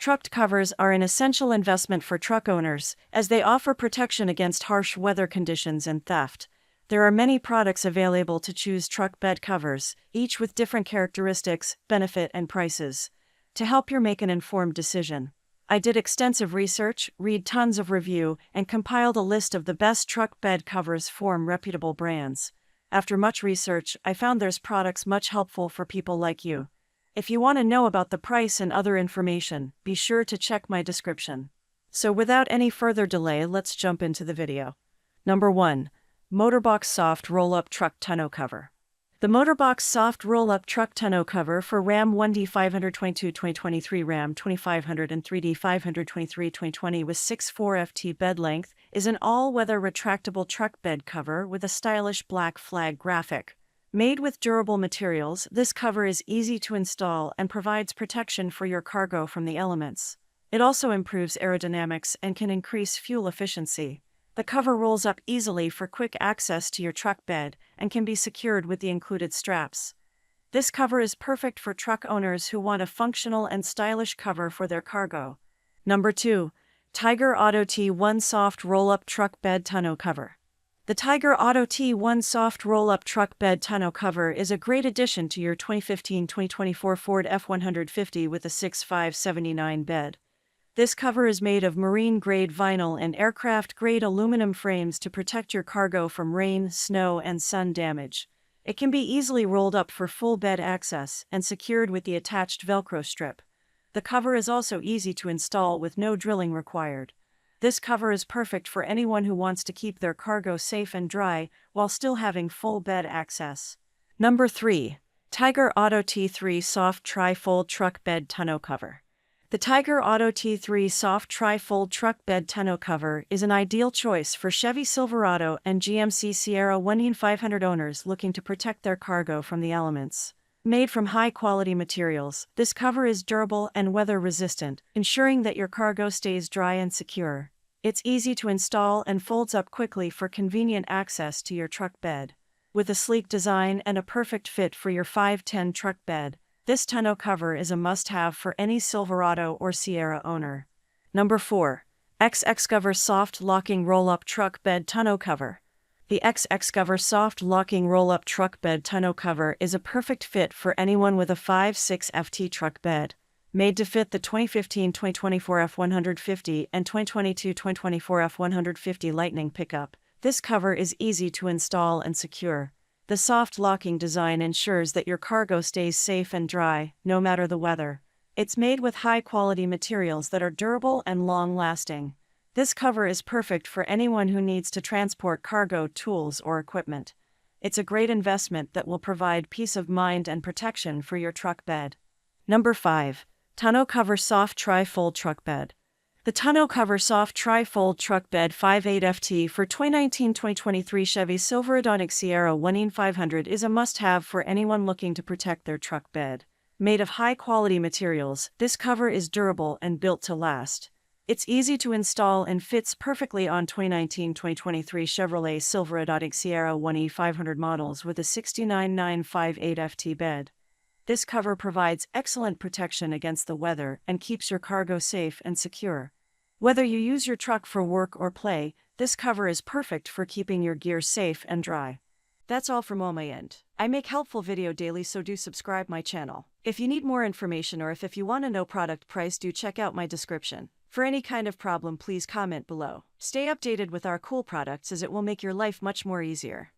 truck covers are an essential investment for truck owners, as they offer protection against harsh weather conditions and theft. There are many products available to choose truck bed covers, each with different characteristics, benefit, and prices. To help you make an informed decision, I did extensive research, read tons of review, and compiled a list of the best truck bed covers from reputable brands. After much research, I found there's products much helpful for people like you. If you want to know about the price and other information, be sure to check my description. So without any further delay, let's jump into the video. Number 1. Motorbox Soft Roll-Up Truck Tonneau Cover. The Motorbox Soft Roll-Up Truck Tonneau Cover for Ram 1D 522 2023 Ram 2500 and 3D 523 2020 with 6.4 ft bed length is an all-weather retractable truck bed cover with a stylish black flag graphic. Made with durable materials, this cover is easy to install and provides protection for your cargo from the elements. It also improves aerodynamics and can increase fuel efficiency. The cover rolls up easily for quick access to your truck bed and can be secured with the included straps. This cover is perfect for truck owners who want a functional and stylish cover for their cargo. Number 2. Tiger Auto T1 Soft Roll-Up Truck Bed Tonneau Cover. The Tiger Auto T1 Soft Roll-Up Truck Bed Tonneau Cover is a great addition to your 2015-2024 Ford F-150 with a 6.5/79 bed. This cover is made of marine-grade vinyl and aircraft-grade aluminum frames to protect your cargo from rain, snow, and sun damage. It can be easily rolled up for full bed access and secured with the attached Velcro strip. The cover is also easy to install with no drilling required. This cover is perfect for anyone who wants to keep their cargo safe and dry while still having full bed access. Number 3. Tiger Auto T3 Soft Tri-Fold Truck Bed Tonneau Cover. The Tiger Auto T3 Soft Tri-Fold Truck Bed Tonneau Cover is an ideal choice for Chevy Silverado and GMC Sierra 19500 owners looking to protect their cargo from the elements. Made from high-quality materials, this cover is durable and weather-resistant, ensuring that your cargo stays dry and secure. It's easy to install and folds up quickly for convenient access to your truck bed. With a sleek design and a perfect fit for your 5'10" truck bed, this tonneau cover is a must-have for any Silverado or Sierra owner. Number 4. X-Cover Soft Locking Roll-Up Truck Bed Tonneau Cover. The X-Cover Soft Locking Roll-Up Truck Bed Tonneau Cover is a perfect fit for anyone with a 5.6 ft truck bed. Made to fit the 2015-2024 F-150 and 2022-2024 F-150 Lightning pickup, this cover is easy to install and secure. The soft locking design ensures that your cargo stays safe and dry, no matter the weather. It's made with high-quality materials that are durable and long-lasting. This cover is perfect for anyone who needs to transport cargo, tools, or equipment. It's a great investment that will provide peace of mind and protection for your truck bed. Number 5. Tonneau Cover Soft Tri-Fold Truck Bed. The Tonneau Cover Soft Tri-Fold Truck Bed 5.8 ft for 2019-2023 Chevy Silverado Sierra 19500 is a must-have for anyone looking to protect their truck bed. Made of high-quality materials, this cover is durable and built to last. It's easy to install and fits perfectly on 2019-2023 Chevrolet Silverado Sierra 19500 models with a 69.9 5.8 ft bed. This cover provides excellent protection against the weather and keeps your cargo safe and secure. Whether you use your truck for work or play, this cover is perfect for keeping your gear safe and dry. That's all from my end. I make helpful video daily, so do subscribe my channel. If you need more information or if you want to know product price, do check out my description. For any kind of problem, please comment below. Stay updated with our cool products, as it will make your life much more easier.